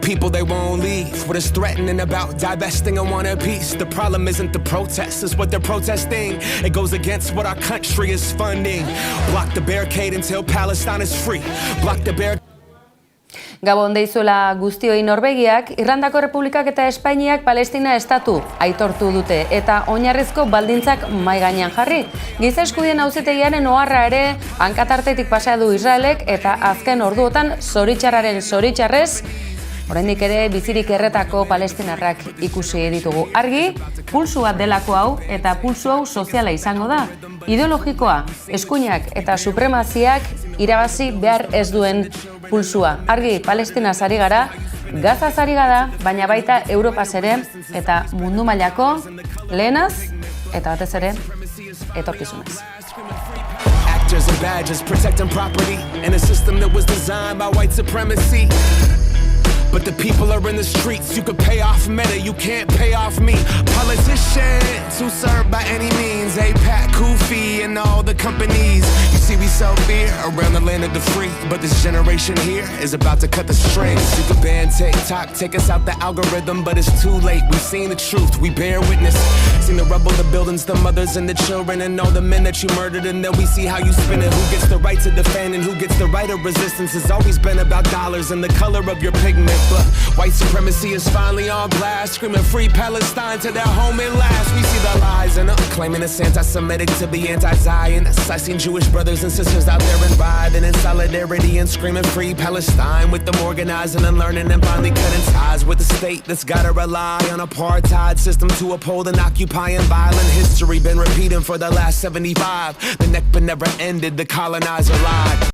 people, they won't leave. What is threatening about divesting and one piece? The problem isn't the protest, it's what they're protesting. It goes against what our country is funding. Block the barricade until Palestine is free. Block the barricade. Gabon deizuela guztioi. Norvegiak, Irlandako Errepublikak eta Espainiak Palestina estatu aitortu dute eta oinarrizko baldintzak mahai gainean jarri. Giza eskubideen auzitegiaren oharra ere hankatartetik pasa du Israelek eta azken orduotan zoritxarrez oraindik ere bizirik erretako palestinarrak ikusi ditugu. Argi, pulsu bat delako hau eta pulsu hau soziala izango da. Ideologikoa, eskuinak eta supremaziak irabazi behar ez duen pulsua. Argi, Palestinaz ari gara, Gazaz ari gara, baina baita Europaz ere eta mundu mailako lehenaz eta batez ere etorkizunez. Actors and badges protecting property in a system that was designed by white supremacy. But the people are in the streets. You could pay off Meta, you can't pay off me. Politicians who serve by any means. APAC, Kufi, and all the companies. You see, we sell fear around the land of the free. But this generation here is about to cut the strings. You could ban TikTok, take us out the algorithm, but it's too late. We've seen the truth, we bear witness. Seen the rubble, the buildings, the mothers and the children, and all the men that you murdered. And then we see how you spin it. Who gets the right to defend and who gets the right of resistance. It's always been about dollars and the color of your pigment. But white supremacy is finally on blast, screaming free Palestine to their home at last. We see the lies and claiming it's anti-Semitic to be anti-Zionist. I seen Jewish brothers and sisters out there and writhing in solidarity and screaming free Palestine, with them organizing and learning and finally cutting ties with the state that's gotta rely on apartheid system to uphold an occupying violent history. Been repeating for the last 75. The Nakba never ended, the colonizer lied.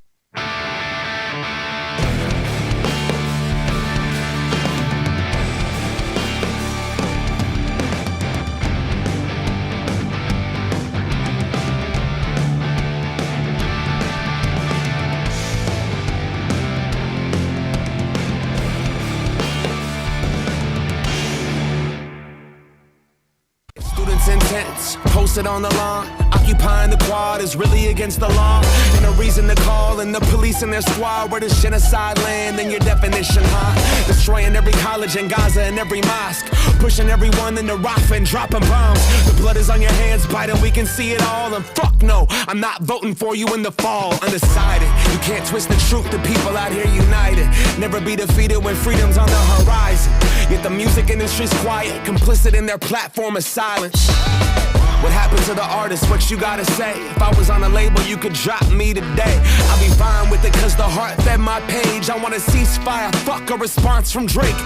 Intense, posted on the lawn. Occupying the quad is really against the law. And a reason to call in the police and their squad. Where does genocide land in your definition, huh? Destroying every college in Gaza and every mosque. Pushing everyone into Rafah and dropping bombs. The blood is on your hands, Biden, we can see it all. And fuck no, I'm not voting for you in the fall. Undecided, you can't twist the truth. The people out here united. Never be defeated when freedom's on the horizon. Yet the music industry's quiet, complicit in their platform of silence. What happened to the artist? What you gotta say? If I was on a label, you could drop me today. I'll be fine with it cause the heart fed my page. I want a ceasefire, fuck a response from Drake.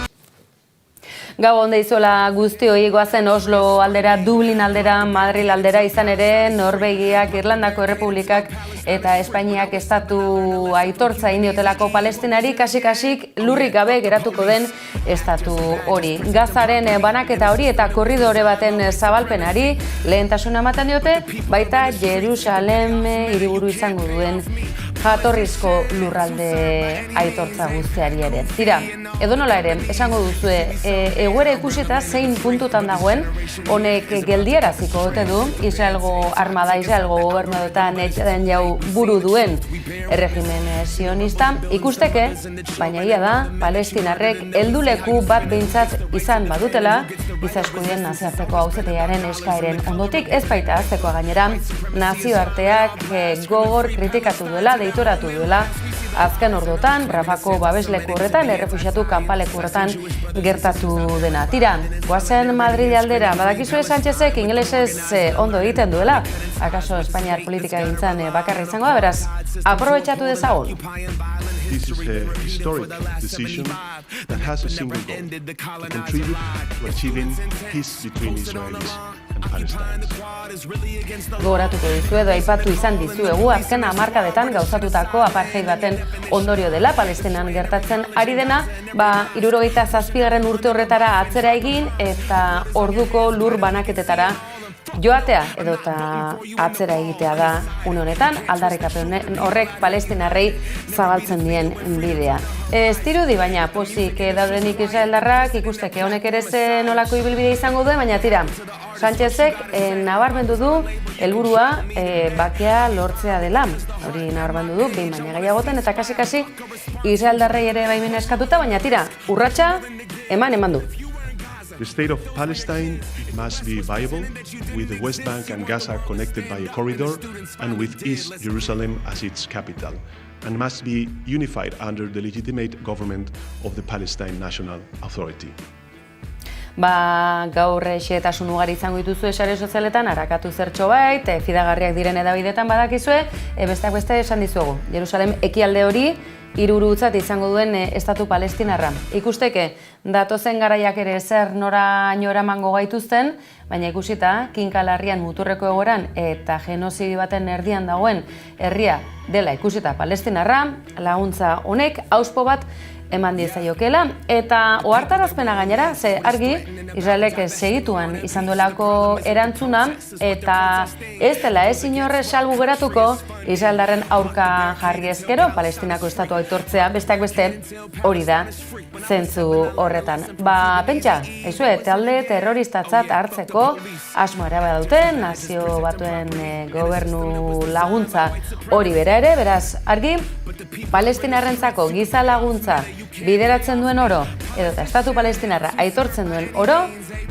Gabon deizuela guztioi, goazen Oslo aldera, Dublin aldera, Madril aldera, izan ere Norvegiak, Irlandako Errepublikak eta Espainiak estatu aitortza indiotelako Palestinari kasik-kasik lurrik gabe geratuko den estatu hori. Gazaren banaketa hori eta korridore baten zabalpenari lehentasuna ematen diote, baita Jerusalem hiriburu izango duen jatorrizko lurralde aitortza guztiari ere. Tira, edonola ere, esango duzue, egoera ikusita zein puntutan dagoen, honek geldieraziko ote du Israelgo armada, Israelgo gobernuetan etxeden jau buru duen erregimen sionista, ikusteke, baina ia da, palestinarrek helduleku bat behintzat izan badutela, giza eskubideen nazioarteko auzitegaren eskaeren ondotik, ez baita aztekoa gainera, nazioarteak gogor kritikatu duela, deitoratu duela, azken ordotan, Rafako babesleku horretan, errefuxiatu kanpaleku horretan gertatu dena. Tira, goazen Madrid aldera, badakizue Sánchezek ingelesez ondo egiten duela, akaso Espainiar politika egintzan bakarra izango da, beraz, aprobetxatu dezagun. This is a historic decision that has a single goal, to contribute to achieving peace between Israelis and Palestinians. Gogoratuko dizu edo aipatu izan dizuegu azken hamarkadetan gauzatutako apartheid baten ondorio dela Palestinan gertatzen ari dena, 77. urte horretara atzera egin eta orduko lur banaketetara joatea edota atzera egitea da une honetan, aldarrikapen horrek palestinarrei zabaltzen dien bidea. Ez dirudi, baina pozik daudenik israeldarrak ikusteke honek ere ze nolako ibilbide izango duen, baina tira, Sánchezek nabarmendu du helburua bakea lortzea dela. Hori nabarmendu du, behin baina gehiagoten, eta kasi israeldarrei ere baimena eskatuta, baina tira, urratsa eman du. The state of Palestine must be viable, with the West Bank and Gaza connected by a corridor, and with East Jerusalem as its capital, and must be unified under the legitimate government of the Palestine National Authority. Gaur xehetasun ugari izango dituzue sare sozialetan, arakatu zertxo bait, fidagarriak diren edabidetan badakizue, besteak beste esan dizuegu. Jerusalem ekialde hori hirurutzat izango duen estatu palestinarra. Ikusteke, datozen garaiak ere zer noraino eramango gaituzten, baina ikusita, kinkalarrian muturreko egoran eta genozidi baten erdian dagoen herria dela ikusita palestinarra, laguntza honek auspo bat eman diezaiokela, eta ohartarazpena gainera, ze argi, Israelek segituan izan duelako erantzuna, eta ez dela inorre salbu geratuko Israeldarren aurka jarri ezkero, Palestinako estatua aitortzea, besteak beste hori da zentzu horretan. Pentsa, talde terroristatzat hartzeko asmo ere baduten, nazio batuen gobernu laguntza hori bera ere, beraz, argi, Palestinarrentzako giza laguntza bideratzen duen oro, edota estatu palestinarra aitortzen duen oro,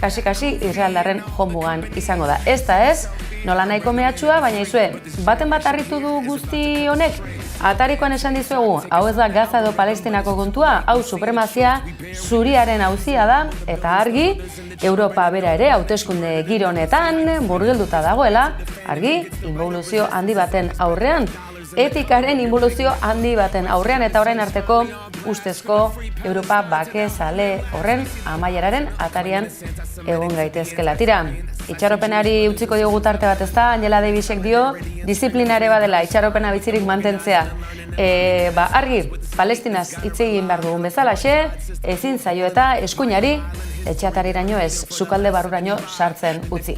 kasi Israeldarren jonmugan izango da. Ez da ez, nola nahiko mehatxua, baina baten bat harritu du guzti honek, atarikoan esan dizuegu, hau ez da Gaza edo Palestinako kontua, hau supremazia zuriaren auzia da, eta argi, Europa bera ere hauteskunde giro honetan murgilduta dagoela, argi, inboluzio handi baten aurrean, etikaren inboluzio handi baten aurrean eta orain arteko ustezko Europa bake zale horren amaieraren atarian egon gaitezkela. Tira, itxaropenari utziko diogu tarte bat ez da, Angela Davisek dio, disiplinare badela itxaropena bitzirik mantentzea. Argi, Palestinaz hitz egin behar dugun bezalaxe, ezin zaio eta eskuinari, etxeatariraino ez, sukalde barruraino sartzen utzi.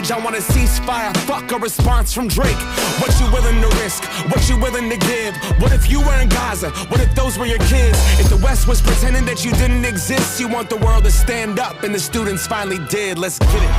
I want a ceasefire, fuck a response from Drake. What you willing to risk? What you willing to give? What if you were in Gaza? What if those were your kids? If the West was pretending that you didn't exist, you want the world to stand up, and the students finally did. Let's get it.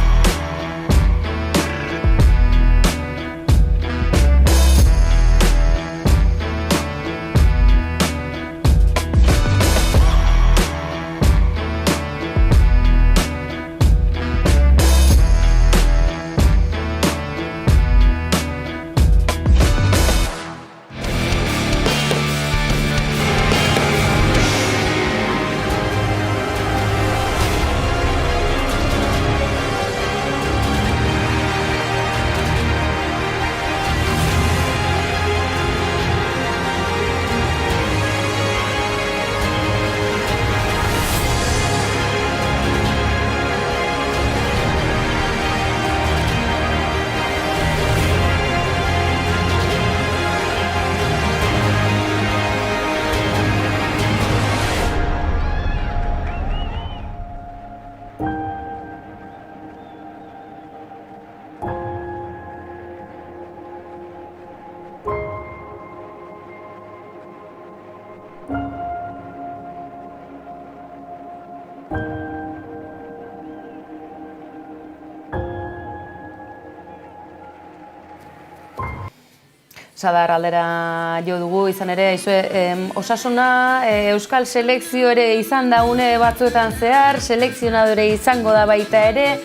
Sadar aldera jo dugu izan ere, osasuna euskal selekzio ere izan da une batzuetan zehar, selekzionadore izango da baita ere,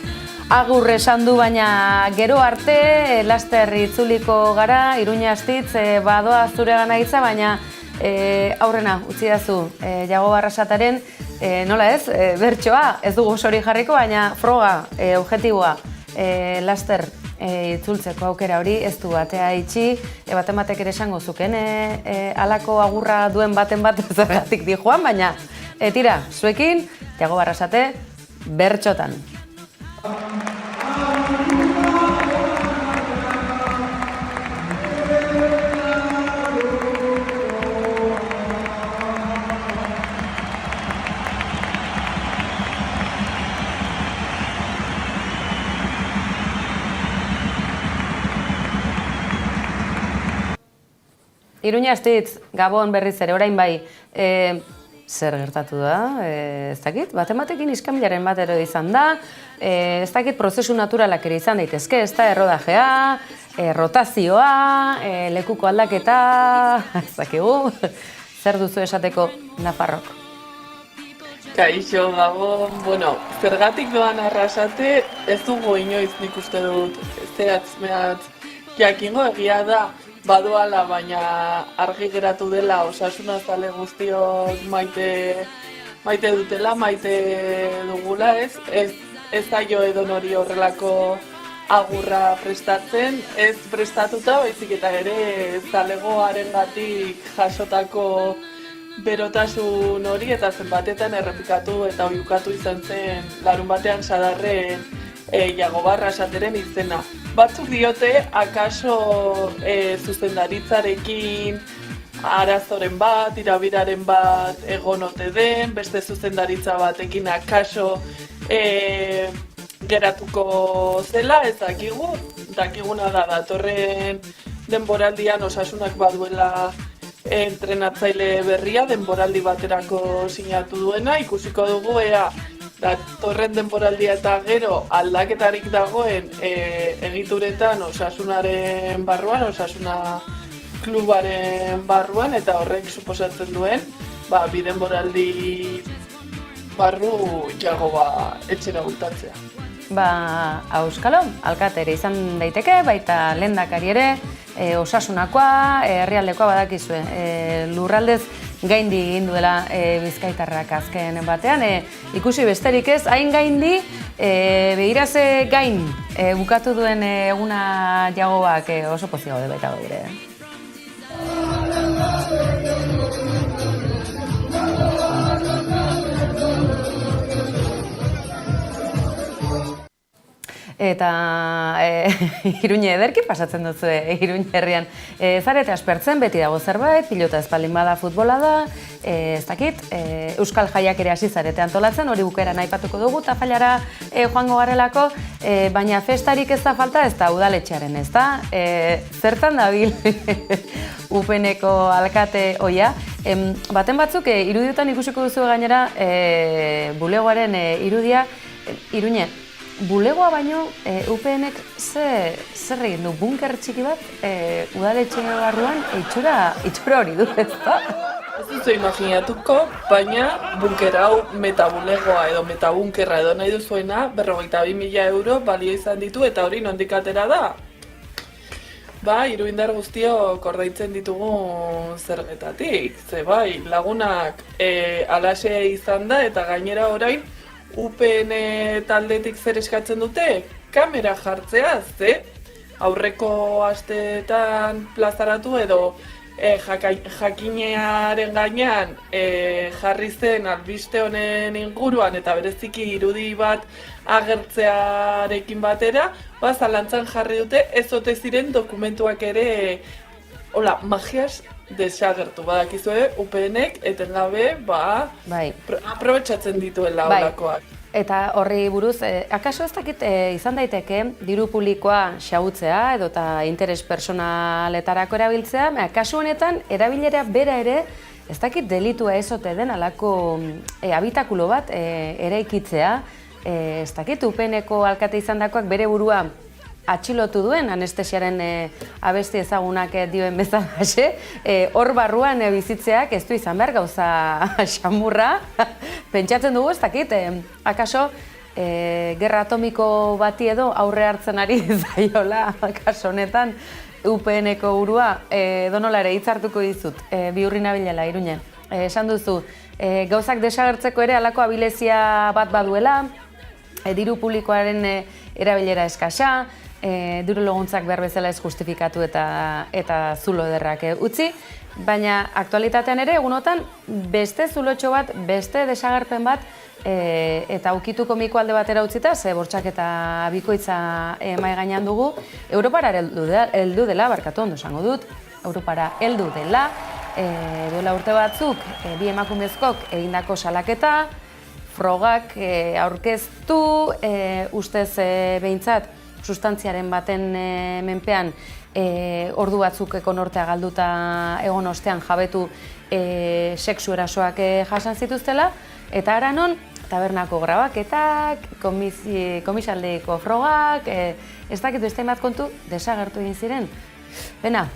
agur esan du baina gero arte, laster itzuliko gara, Iruña Astitz, badoa zure gana hitza, baina aurrena utzi dazu Jago Barrasataren, nola ez, bertsoa, ez dugu sori jarriko, baina froga, objetiboa, laster itzultzeko aukera hori ez du batea itxi, baten batek ere esango zuken, halako agurra duen baten bat zergatik di joan, baina tira, zuekin, Jago Barrasate, bertxotan. Iruña Astitz, Gabon berriz ere, orain bai, zer gertatu da, ez dakit, batematekin iskamilaren bat ero izan da, ez dakit prozesu naturalak ere izan daitezke, ez da errodajea, rotazioa, lekuko aldaketa, ez dakigu, zer duzu esateko Nafarrok? Kaixo, Gabon, bueno, zergatik doan arrasate, ez dugu inoiz nik uste dut, zehatz-mehatz jakingo egia da, badoala, baina argi geratu dela osasuna zale guztiok maite dutela, maite dugula, ez zaio edonori horrelako agurra prestatzen, ez prestatuta, baizik eta ere zalegoarengatik jasotako berotasun hori eta zenbatetan errepikatu eta oiukatu izan zen larun batean Sadarren Jagobarra esateren izena. Batzuk diote, akaso zuzendaritzarekin arazoren bat, irabiraren bat egon ote den, beste zuzendaritza batekin akaso geratuko zela, ez dakiguna da datorren denboraldian osasunak baduela entrenatzaile berria, denboraldi baterako sinatu duena, ikusiko dugu ea datorren denboraldia eta gero aldaketarik dagoen egituretan osasunaren barruan, osasuna klubaren barruan, eta horrek suposatzen duen bi denboraldi barru Jagoba etxera bultatzea. Auskalo, alkatere izan daiteke, baita lehendakari ere, osasunakoa, herrialdekoa badakizue, lurraldez gaindi egin duela Bizkaitarrak azken batean, ikusi besterik ez, hain gaindi, begiraze gain bukatu duen eguna Jagobak oso pozik gaude baita gaur. Eta Iruñe ederki pasatzen duzu Iruñe herrian. Zarete aspertzen, beti dago zerbait, pilota espaldin bada futbola da, ez dakit, Euskal Jaiak ere hasi zarete antolatzen, hori bukaeran aipatuko dugu, tafailara joango garelako, baina festarik ez da falta, ez da udaletxearen, ez da? Zertan dabil UPNeko alkate oia? Baten batzuk, irudiotan ikusiko duzu gainera, bulegoaren irudia, Iruñe, bulegoa baino, UPNek zer egin du, bunker txiki bat, udaletxe barruan, itxura hori du, ez da? Ez duzu imaginatuko, baina bunker hau metabulegoa edo metabunkerra edo nahi duzuena 52.000 euro balio izan ditu eta hori nondik atera da? Iruindar guztiok ordaintzen ditugu zergetatik, ze lagunak alaxe izan da eta gainera orain UPN taldetik zer eskatzen dute? Kamera jartzea, ze? Aurreko asteetan plazaratu edo jakinearen gainean jarri zen albiste honen inguruan eta bereziki irudi bat agertzearekin batera, zalantzan jarri dute ez ote ziren dokumentuak ere magiaz desagertu, badakizue UPNek etengabe aprobetxatzen dituela olakoak. Eta horri buruz, akaso ez dakit izan daiteke diru publikoa xahutzea edo eta interes personaletarako erabiltzea, kasu honetan erabilera bera ere ez dakit delitua ez ote den alako habitakulo bat eraikitzea, ez dakit UPNeko alkate izandakoak bere burua atxilotu duen, anestesiaren abesti ezagunak dioen bezalaxe, hor barruan bizitzeak ez du izan behar gauza xamurra. Pentsatzen dugu ez dakit, akaso gerra atomiko bati edo aurre hartzen ari zaiola, kaso honetan, UPNeko burua, donola ere hitz hartuko dizut, bihurri nabilela, Iruñe. Esan duzu, gauzak desagertzeko ere alako abilezia bat baduela, diru publikoaren erabilera eskasa, diru laguntzak behar bezala ez justifikatu eta zulo ederrak utzi, baina aktualitatean ere egunotan beste zulotxo bat, beste desagerpen bat eta ukitu komiko alde batera utzita, ze bortxak eta bikoitza mahai gainean dugu, Europara heldu dela, barkatu ondo esango dut, Europara heldu dela, duela urte batzuk, bi emakumezkok egindako salaketa, frogak aurkeztu, ustez behintzat, sustantziaren baten menpean ordu batzuk konortea galduta egon ostean jabetu sexu erasoak jasan zituztela, eta ara non tabernako grabaketak, komisaldeko frogak, ez dakit beste bat kontu desagertu egin ziren. Bena,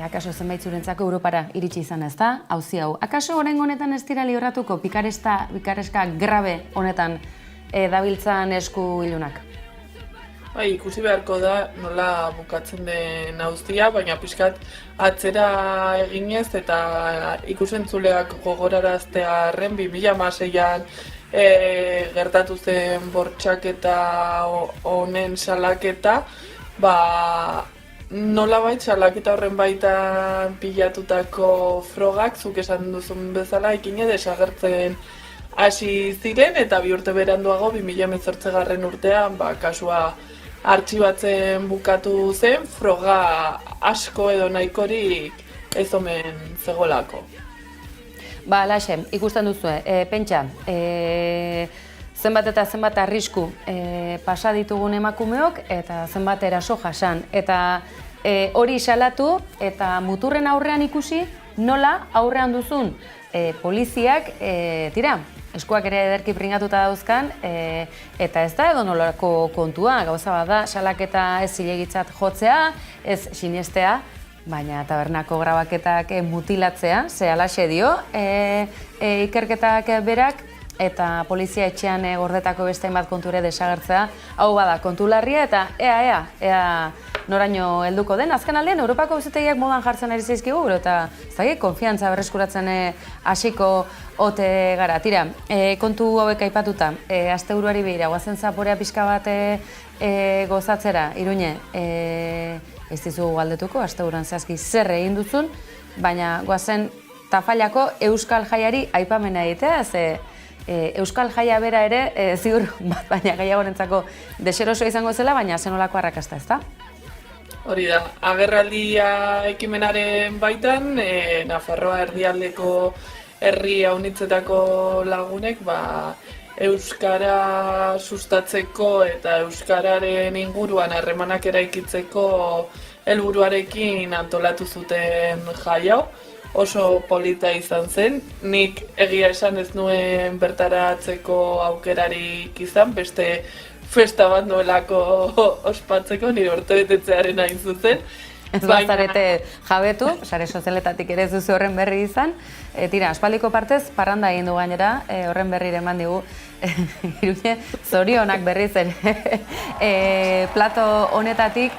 akaso zenbait zurentzako Europara iritsi izan ez da, auzi hau. Akaso oraingo honetan ez dira libratuko pikareska grabe honetan dabiltzan esku ilunak? Bai, ikusi beharko da nola bukatzen den auzia, baina pixkat atzera eginez eta ikusentzuleak gogoraraztearren 2016an gertatu zen bortxaketa honen salaketa, nolabait salaketa horren baitan pilatutako frogak, zuk esan duzun bezala, ekine desagertzen hasi ziren eta 2 urte beranduago 2018 urtean kasua artxibatzen bukatu zen, froga asko edo nahikorik ez omen zegolako. Laxe, ikusten duzue, pentsa, zenbat eta zenbat arrisku pasa ditugun emakumeok eta zenbat eraso jasan. Eta hori salatu eta muturren aurrean ikusi nola aurrean duzun poliziak, eskuak ere ederki pringatuta dauzkan, eta ez da edo nolako kontua, gauza bat da, salaketa ez zilegitzat jotzea, ez sinestea, baina tabernako grabaketak mutilatzea, ze alaxe dio, ikerketak berak, eta polizia etxean gordetako beste bat konture desagertzea, hau bada kontu larria eta ea noraino helduko den. Azken aldean, Europako auzitegiak modan jartzen ari zaizkigu, eta ez dakit, konfiantza berreskuratzen hasiko ote gara. Tira, kontu hauek aipatuta, asteburuari begira, goazen zaporea pixka bat gozatzera, Iruñe, ez dizugu galdetuko, asteburuan zehazki zer egin duzun, baina goazen Tafallako Euskal Jaiari aipamena egitea, ze Euskal Jaia bera ere, ziur bat baina gehiagorentzako deseroso izango zela, baina zenolako arrakasta, ez da? Hori da, agerraldia ekimenaren baitan, Nafarroa erdialdeko herri haunitzetako lagunek euskara sustatzeko eta euskararen inguruan harremanak eraikitzeko helburuarekin antolatu zuten jai hau. Oso polita izan zen, nik egia esan ez nuen bertaratzeko aukerarik izan, beste festa bat nuelako ospatzeko, nire urtebetetzearen hain zuzen. Ez bazarete jabetu, sare sozialetatik ere ez duzu horren berri izan. Tira, aspaldiko partez, parranda egin du gainera, horren berri eman digu, Iruñe, zorionak berriz ere. Plato honetatik,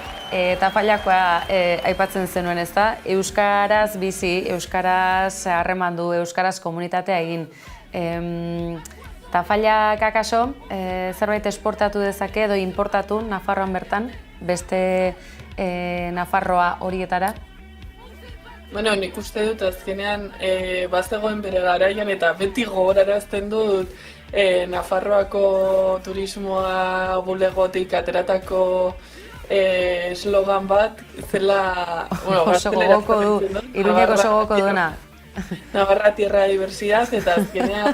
Tafallakoa aipatzen zenuen ez da, euskaraz bizi, euskaraz harremandu, euskaraz komunitatea egin. Tafallak akaso, zerbait esportatu dezake edo importatu Nafarroan bertan, beste Nafarroa horietara? Bueno, nik uste dut azkenean bazegoen bere garaian eta beti gogorarazten dut Nafarroako turismoa bulegotik ateratako eslogan bat, zela... Oso gogoko du, Iruñeko oso gogoko duena. Navarra tierra diversidad, eta azkenean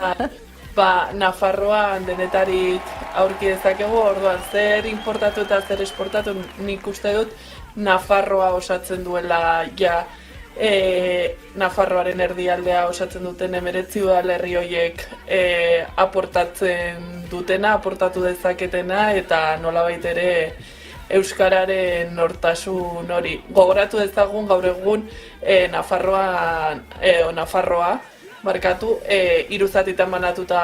Nafarroan denetarik aurki dezakegu, orduan zer importatu eta zer esportatu nik uste dut Nafarroa osatzen duela ja Nafarroaren erdialdea osatzen duten 19 udalerri horiek aportatzen dutena, aportatu dezaketena eta nolabait ere euskararen nortasun hori. Gogoratu dezagun gaur egun Nafarroa barkatu, 3 zatitan banatuta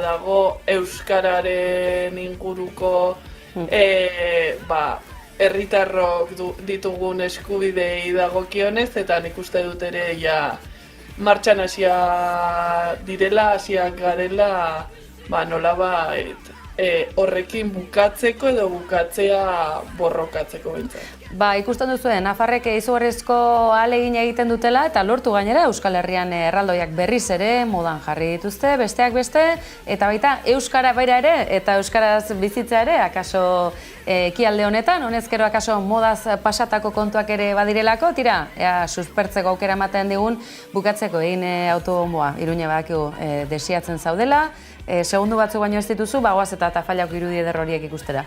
dago euskararen inguruko herritarrok ditugun eskubidei dagokionez eta nik uste dut ere martxan hasiak direla, hasiak garela nolabait horrekin bukatzeko edo bukatzea borrokatzeko behintzat. Ikusten duzue, Nafarrek izugarrizko ahalegin egiten dutela eta lortu gainera Euskal Herrian erraldoiak berriz ere modan jarri dituzte, besteak beste, eta baita euskara baira ere eta euskaraz bizitza ere, akaso ekialde honetan, honezkero akaso modaz pasatako kontuak ere badirelako, tira, suspertzeko aukera ematen digun bukatzeko egin autobomboa, Iruñe badakigu desiatzen zaudela, segundu batzuk baino ez dituzu, bagoaz eta Tafallako irudi eder horiek ikustera.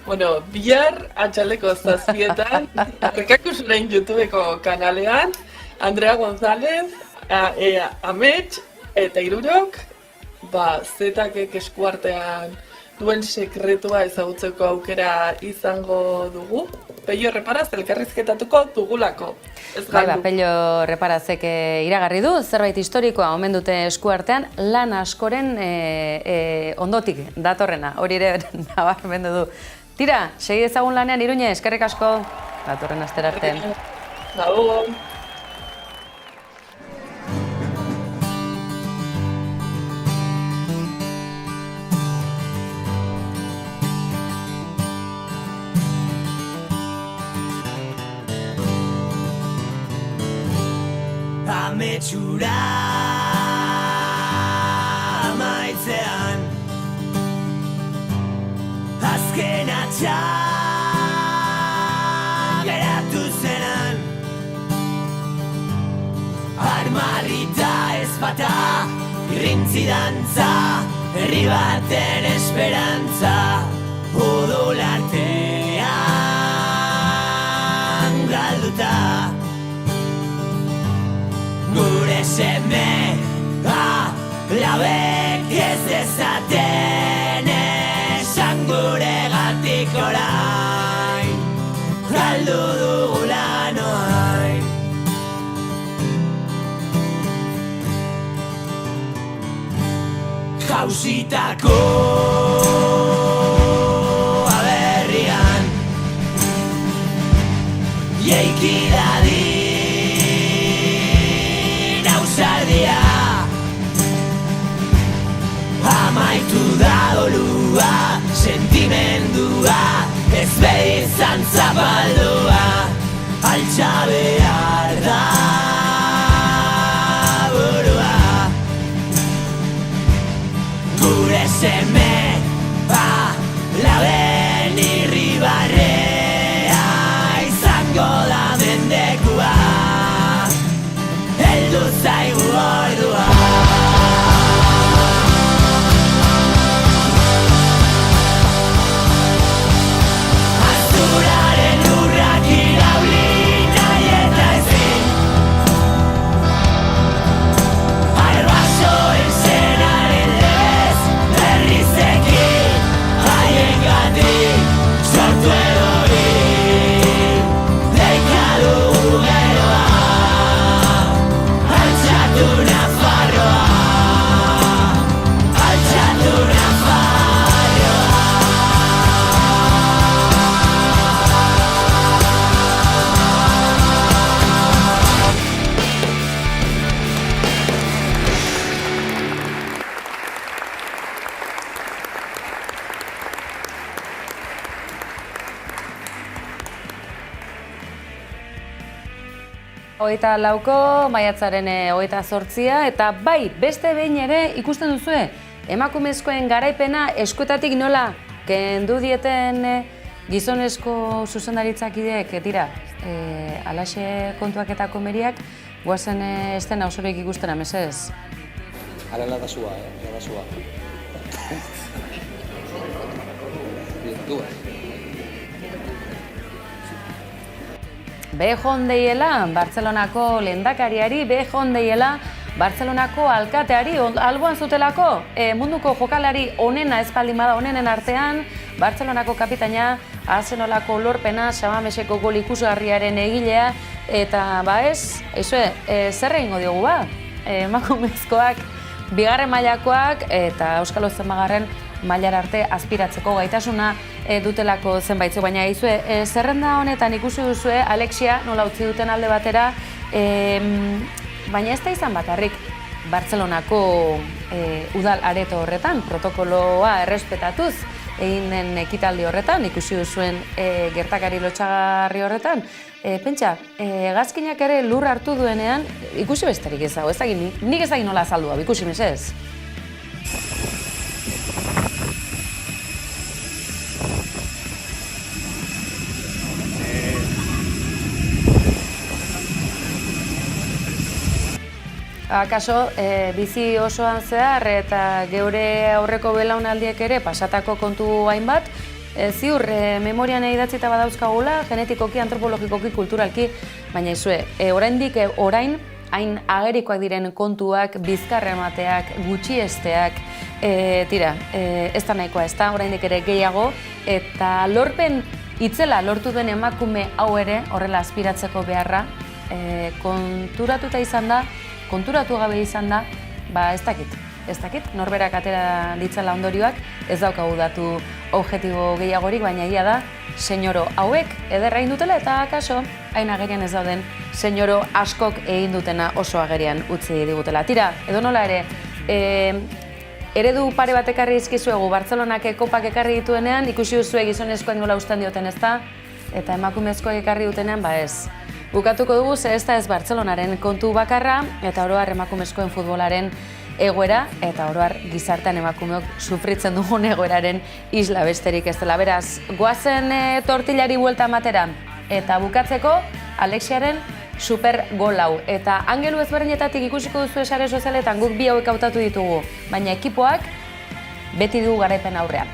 Bueno, bihar atxaldeko 7:00 Arrekakus orain YouTubeko kanalean, Andrea González, Amets eta Irurok, Zetakek eskuartean duen sekretua ezagutzeko aukera izango dugu. Pello Reparaz elkarrizketatuko dugulako. Pello Reparazek iragarri du, zerbait historikoa omen dute eskuartean, lan askoren ondotik datorrena, hori ere nabarmendu du. Tira, segi ezagun lanean Iruñe, eskerrik asko, datorren astera arte. Gau. Ametsura amaitzean azken atxa geratu zenan armarrita ezpata irrintzi dantza herri baten esperantza odolartean galduta gure seme labek ez dezaten esan guregatik orain galdu dugula noain jausitako aberrian jeiki amaitu da dolua, sentimendua, ez behizan zapaldua, altxa behar da burua. Gure seme, laben irribarrea, izango da mendekua, heldu zaigu ordua. Hogeita lauko, maiatzaren 28 eta bai, beste behin ere ikusten duzue, emakumezkoen garaipena eskuetatik nola kendu dieten gizonezko zuzendaritzak dira, alaxe kontuak eta komeriak, guazen estena osorik ikustena, mesez? Arala da zua, da zua. Bejon deiela Bartzelonako lehendakariari, bejon deiela Bartzelonako alkateari, alboan zutelako munduko jokalari onena espaldin bada onenen artean, Bartzelonako kapitaina, Arsenalako lorpena, Samameseko gol ikusgarriaren egilea, eta zer egingo diogu emakumezkoak, bigarren mailakoak eta Euskal Zenbagarren mailara arte aspiratzeko gaitasuna dutelako zenbait. Baina zerrenda honetan ikusi duzue Alexia nola utzi duten alde batera, baina ez da izan bakarrik Bartzelonako udal areto horretan, protokoloa errespetatuz egin den ekitaldi horretan, ikusi duzuen gertakari lotsagarri horretan. Pentsa, hegazkinak ere lur hartu duenean, ikusi besterik ez dago, nik ez dakit nola azaldua, ikusi mesez. Akaso, bizi osoan zehar eta geure aurreko belaunaldiek ere pasatako kontu hainbat, ziur, memorian idatzita badauzkagula, genetikoki, antropologikoki, kulturalki, baina izue, orain hain agerikoak diren kontuak, bizkarra emateak, gutxiesteak, ez da nahikoa, ez da, oraindik ere gehiago, eta lorpen itzela lortu den emakume hau ere, horrela aspiratzeko beharra, konturatuta izan da, konturatu gabe izan da, ez dakit, norberak atera ditzala ondorioak, ez daukagu datu objektibo gehiagorik, baina egia da, senyoro hauek ederra egin dutela eta akaso, hain agerian ez dauden, senyoro askok egin dutena oso agerian utzi digutela. Tira, edo nola ere, eredu pare bat ekarri izkizuegu, Bartzelonak kopak ekarri dituenean, ikusi duzue gizonezkoen nola usten dioten ez da, eta emakumezkoek ekarri dutenean, ez. Bukatuko dugu, ez da ez Bartzelonaren kontu bakarra, eta oro har emakumezkoen futbolaren egoera, eta oro har gizartean emakumeok sufritzen dugun egoeraren isla besterik ez dela. Beraz, goazen tortillari buelta ematera, eta bukatzeko Alexiaren super gol hau. Eta angelu ezberdinetatik ikusiko duzu sare sozialetan guk bi hauek hautatu ditugu, baina ekipoak beti du garaipen aurrean.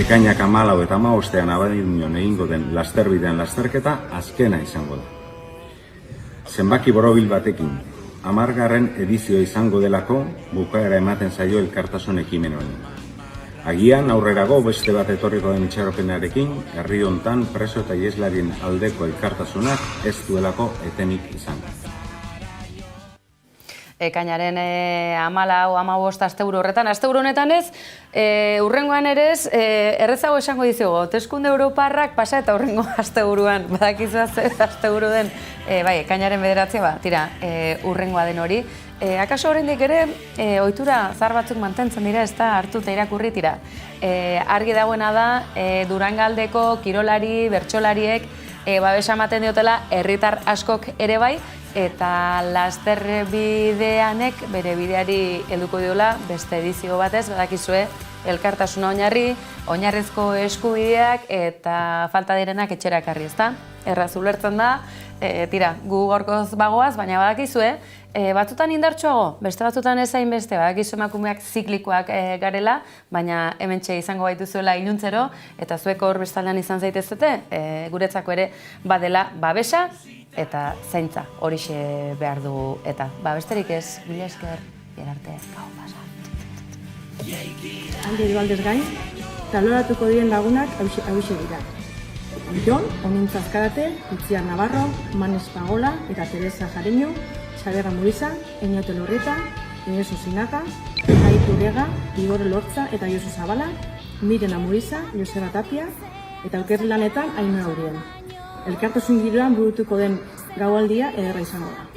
Ekainak 14 eta 15 Abadiñon egingo den lasterbidean lasterketa azkena izango da. Zenbaki borobil batekin, 10. edizioa izango delako bukaera ematen zaio elkartasun ekimen honi. Agian aurrerago beste bat etorriko den itxaropenarekin, herri hontan preso eta iheslarien aldeko elkartasunak ez duelako etenik izango. Ekainaren 14-15 asteburu horretan. Asteburu honetan ez, urrengoan ere ez, errezago esango dizugu, hauteskunde europarrak pasa eta urrengo asteburuan, badakizua zer asteburu den, ekainaren 9, tira, urrengoa den hori. Akaso oraindik ere, ohitura zahar batzuk mantentzen dira, ez da hartu eta irakurri tira. Argi dagoena da, Durangaldeko kirolari, bertsolariek, babesa ematen diotela, herritar askok ere bai, eta lasterbideanek bere bideari helduko diola beste edizio batez, badakizue elkartasuna oinarrizko eskubideak eta falta direnak etxera ekarri, ezta? Erraz ulertzen da, tira, gu gorkoz bagoaz, baina badakizue, batzutan indartsuago, beste batzutan ez hainbeste, badakizu emakumeak ziklikoak garela, baina hementxe izango baituzuela iluntzero, eta zuek hor bestaldean izan zaitezete, guretzako ere badela babesa, eta zaintza horixe behar du eta. Besterik ez, mila esker, arte, gau pasa. Alde edo aldez gain, taloratuko diren lagunak hauxe dira. Jon, Onintza Azkarate, Itziar Navarro, Manes Pagola eta Teresa Jareño, Xaberra Muriza, Eñote Lorreta, Inés Osinaga, Aitu Urega, Igor Lortza eta Josu Zabala, Mirena Muriza, Joseba Tapia eta Okerri lanetan Ainhoa Urien. Elkartasun giroan burutuko den gaualdia ederra izango da.